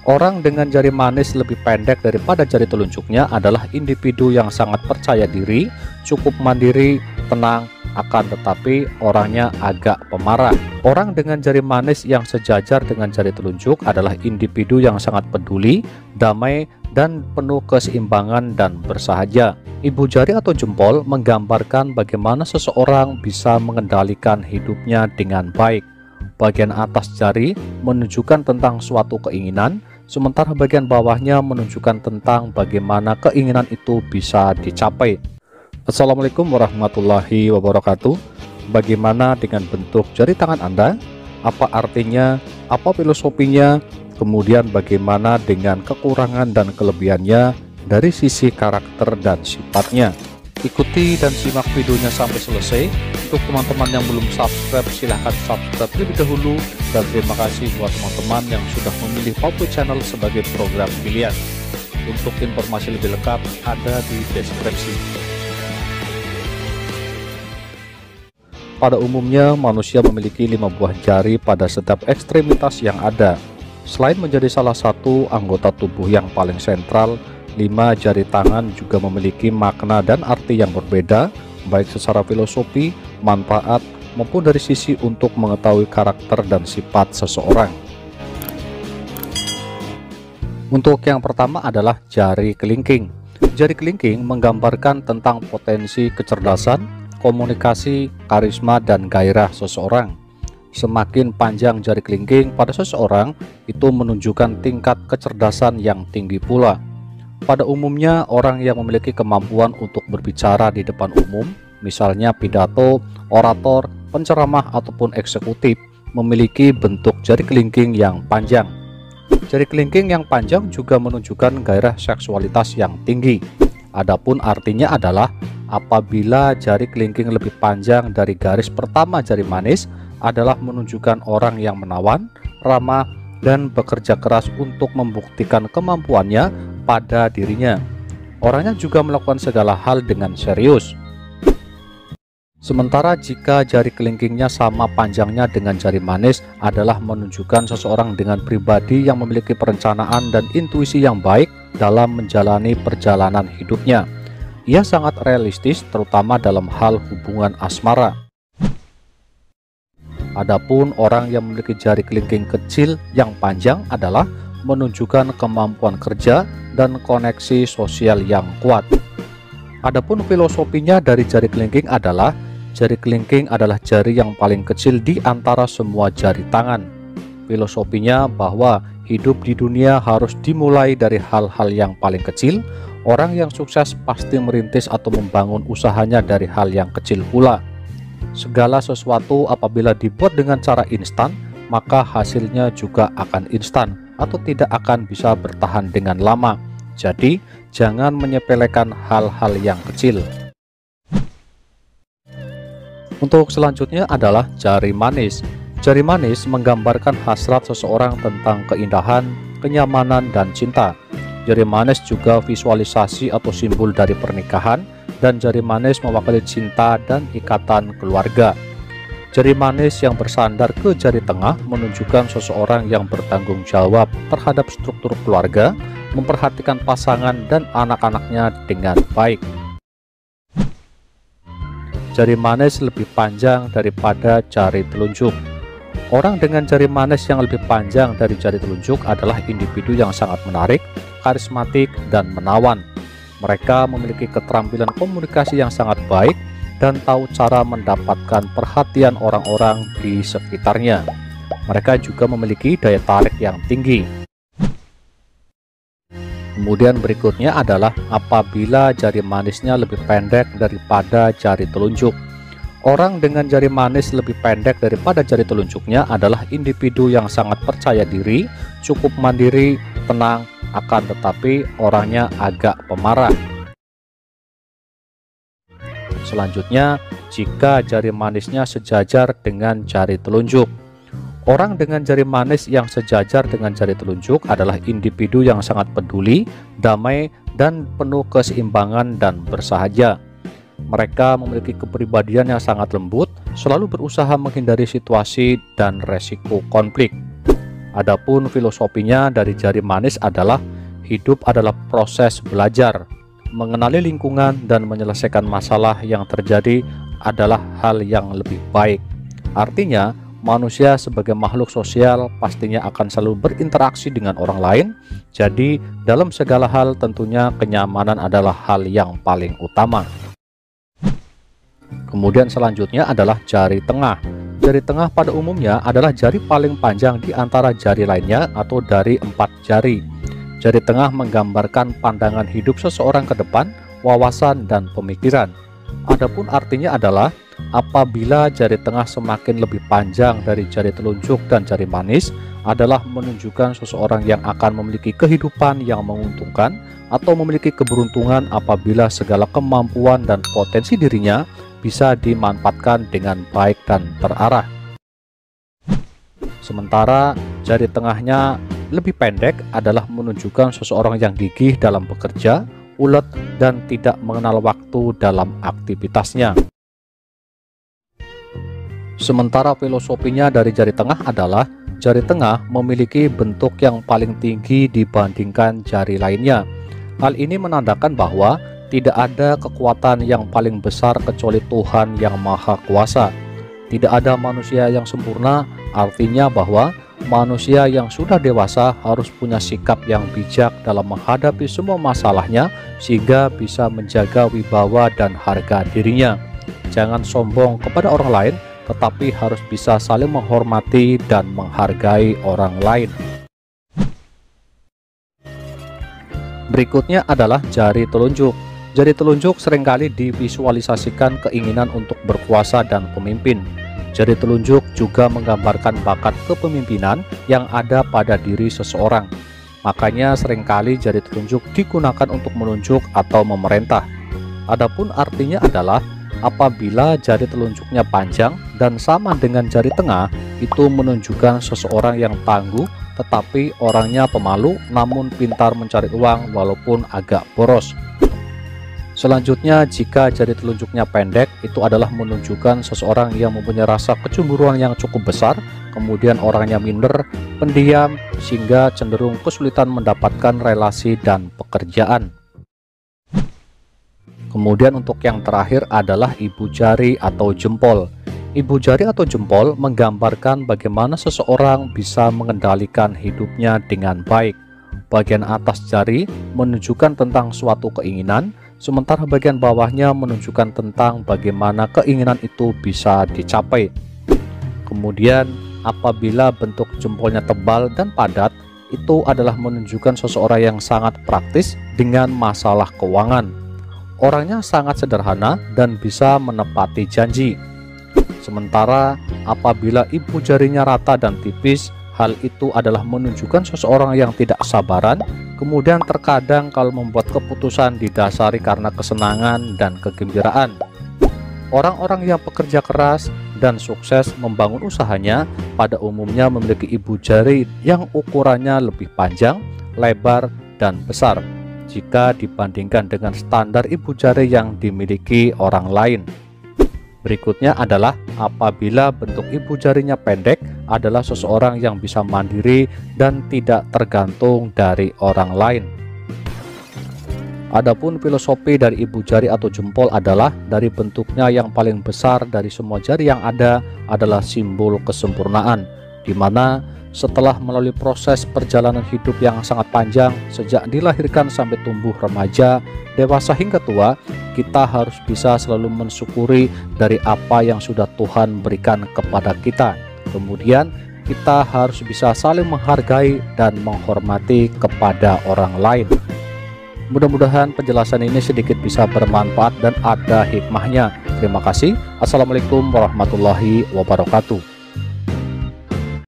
Orang dengan jari manis lebih pendek daripada jari telunjuknya adalah individu yang sangat percaya diri, cukup mandiri, tenang, akan tetapi orangnya agak pemarah. Orang dengan jari manis yang sejajar dengan jari telunjuk adalah individu yang sangat peduli, damai, dan penuh keseimbangan dan bersahaja. Ibu jari atau jempol menggambarkan bagaimana seseorang bisa mengendalikan hidupnya dengan baik. Bagian atas jari menunjukkan tentang suatu keinginan, sementara bagian bawahnya menunjukkan tentang bagaimana keinginan itu bisa dicapai. Assalamualaikum warahmatullahi wabarakatuh. Bagaimana dengan bentuk jari tangan Anda? Apa artinya? Apa filosofinya? Kemudian bagaimana dengan kekurangan dan kelebihannya dari sisi karakter dan sifatnya? Ikuti dan simak videonya sampai selesai. Untuk teman-teman yang belum subscribe, silahkan subscribe terlebih dahulu. Dan terima kasih buat teman-teman yang sudah memilih Papua Channel sebagai program pilihan. Untuk informasi lebih lengkap ada di deskripsi. Pada umumnya, manusia memiliki 5 buah jari pada setiap ekstremitas yang ada. Selain menjadi salah satu anggota tubuh yang paling sentral, 5 jari tangan juga memiliki makna dan arti yang berbeda, baik secara filosofi, manfaat, maupun dari sisi untuk mengetahui karakter dan sifat seseorang. Untuk yang pertama adalah jari kelingking. Jari kelingking menggambarkan tentang potensi kecerdasan, komunikasi, karisma, dan gairah seseorang. Semakin panjang jari kelingking pada seseorang, itu menunjukkan tingkat kecerdasan yang tinggi pula. Pada umumnya, orang yang memiliki kemampuan untuk berbicara di depan umum, misalnya pidato, orator, penceramah, ataupun eksekutif, memiliki bentuk jari kelingking yang panjang. Jari kelingking yang panjang juga menunjukkan gairah seksualitas yang tinggi. Adapun artinya adalah apabila jari kelingking lebih panjang dari garis pertama jari manis adalah menunjukkan orang yang menawan, ramah, dan bekerja keras untuk membuktikan kemampuannya pada dirinya. Orangnya juga melakukan segala hal dengan serius. Sementara jika jari kelingkingnya sama panjangnya dengan jari manis adalah menunjukkan seseorang dengan pribadi yang memiliki perencanaan dan intuisi yang baik dalam menjalani perjalanan hidupnya. Ia sangat realistis terutama dalam hal hubungan asmara. Adapun orang yang memiliki jari kelingking kecil yang panjang adalah menunjukkan kemampuan kerja dan koneksi sosial yang kuat. Adapun filosofinya dari jari kelingking adalah jari kelingking adalah jari yang paling kecil di antara semua jari tangan. Filosofinya bahwa hidup di dunia harus dimulai dari hal-hal yang paling kecil. Orang yang sukses pasti merintis atau membangun usahanya dari hal yang kecil pula. Segala sesuatu apabila dibuat dengan cara instan, maka hasilnya juga akan instan atau tidak akan bisa bertahan dengan lama. Jadi, jangan menyepelekan hal-hal yang kecil. Untuk selanjutnya adalah jari manis. Jari manis menggambarkan hasrat seseorang tentang keindahan, kenyamanan, dan cinta. Jari manis juga visualisasi atau simbol dari pernikahan, dan jari manis mewakili cinta dan ikatan keluarga. Jari manis yang bersandar ke jari tengah menunjukkan seseorang yang bertanggung jawab terhadap struktur keluarga, memperhatikan pasangan dan anak-anaknya dengan baik. Jari manis lebih panjang daripada jari telunjuk. Orang dengan jari manis yang lebih panjang dari jari telunjuk adalah individu yang sangat menarik, karismatik, dan menawan. Mereka memiliki keterampilan komunikasi yang sangat baik dan tahu cara mendapatkan perhatian orang-orang di sekitarnya. Mereka juga memiliki daya tarik yang tinggi. Kemudian berikutnya adalah apabila jari manisnya lebih pendek daripada jari telunjuk. Orang dengan jari manis lebih pendek daripada jari telunjuknya adalah individu yang sangat percaya diri, cukup mandiri, tenang, akan tetapi orangnya agak pemarah. Selanjutnya, jika jari manisnya sejajar dengan jari telunjuk. Orang dengan jari manis yang sejajar dengan jari telunjuk adalah individu yang sangat peduli, damai, dan penuh keseimbangan dan bersahaja. Mereka memiliki kepribadian yang sangat lembut, selalu berusaha menghindari situasi dan resiko konflik. Adapun filosofinya dari jari manis adalah hidup adalah proses belajar, mengenali lingkungan dan menyelesaikan masalah yang terjadi adalah hal yang lebih baik. Artinya, manusia sebagai makhluk sosial pastinya akan selalu berinteraksi dengan orang lain. Jadi, dalam segala hal tentunya kenyamanan adalah hal yang paling utama. Kemudian selanjutnya adalah jari tengah. Jari tengah pada umumnya adalah jari paling panjang di antara jari lainnya atau dari 4 jari. Jari tengah menggambarkan pandangan hidup seseorang ke depan, wawasan dan pemikiran. Adapun artinya adalah apabila jari tengah semakin lebih panjang dari jari telunjuk dan jari manis adalah menunjukkan seseorang yang akan memiliki kehidupan yang menguntungkan atau memiliki keberuntungan apabila segala kemampuan dan potensi dirinya bisa dimanfaatkan dengan baik dan terarah. Sementara jari tengahnya lebih pendek adalah menunjukkan seseorang yang gigih dalam bekerja, ulet, dan tidak mengenal waktu dalam aktivitasnya. Sementara filosofinya dari jari tengah adalah jari tengah memiliki bentuk yang paling tinggi dibandingkan jari lainnya. Hal ini menandakan bahwa tidak ada kekuatan yang paling besar kecuali Tuhan yang Maha Kuasa. Tidak ada manusia yang sempurna, artinya bahwa manusia yang sudah dewasa harus punya sikap yang bijak dalam menghadapi semua masalahnya sehingga bisa menjaga wibawa dan harga dirinya. Jangan sombong kepada orang lain, tetapi harus bisa saling menghormati dan menghargai orang lain. Berikutnya adalah jari telunjuk. Jari telunjuk seringkali divisualisasikan keinginan untuk berkuasa dan pemimpin. Jari telunjuk juga menggambarkan bakat kepemimpinan yang ada pada diri seseorang. Makanya seringkali jari telunjuk digunakan untuk menunjuk atau memerintah. Adapun artinya adalah apabila jari telunjuknya panjang dan sama dengan jari tengah, itu menunjukkan seseorang yang tangguh tetapi orangnya pemalu namun pintar mencari uang walaupun agak boros. Selanjutnya, jika jari telunjuknya pendek, itu adalah menunjukkan seseorang yang mempunyai rasa kecemburuan yang cukup besar, kemudian orangnya minder, pendiam, sehingga cenderung kesulitan mendapatkan relasi dan pekerjaan. Kemudian untuk yang terakhir adalah ibu jari atau jempol. Ibu jari atau jempol menggambarkan bagaimana seseorang bisa mengendalikan hidupnya dengan baik. Bagian atas jari menunjukkan tentang suatu keinginan, sementara bagian bawahnya menunjukkan tentang bagaimana keinginan itu bisa dicapai. Kemudian apabila bentuk jempolnya tebal dan padat, itu adalah menunjukkan seseorang yang sangat praktis dengan masalah keuangan. Orangnya sangat sederhana dan bisa menepati janji. Sementara apabila ibu jarinya rata dan tipis, hal itu adalah menunjukkan seseorang yang tidak sabaran, kemudian terkadang kalau membuat keputusan didasari karena kesenangan dan kegembiraan. Orang-orang yang bekerja keras dan sukses membangun usahanya pada umumnya memiliki ibu jari yang ukurannya lebih panjang, lebar, dan besar jika dibandingkan dengan standar ibu jari yang dimiliki orang lain. Berikutnya adalah apabila bentuk ibu jarinya pendek adalah seseorang yang bisa mandiri dan tidak tergantung dari orang lain. Adapun filosofi dari ibu jari atau jempol adalah dari bentuknya yang paling besar dari semua jari yang ada adalah simbol kesempurnaan, di mana setelah melalui proses perjalanan hidup yang sangat panjang sejak dilahirkan sampai tumbuh remaja, dewasa hingga tua, kita harus bisa selalu mensyukuri dari apa yang sudah Tuhan berikan kepada kita. Kemudian kita harus bisa saling menghargai dan menghormati kepada orang lain. Mudah-mudahan penjelasan ini sedikit bisa bermanfaat dan ada hikmahnya. Terima kasih. Assalamualaikum warahmatullahi wabarakatuh.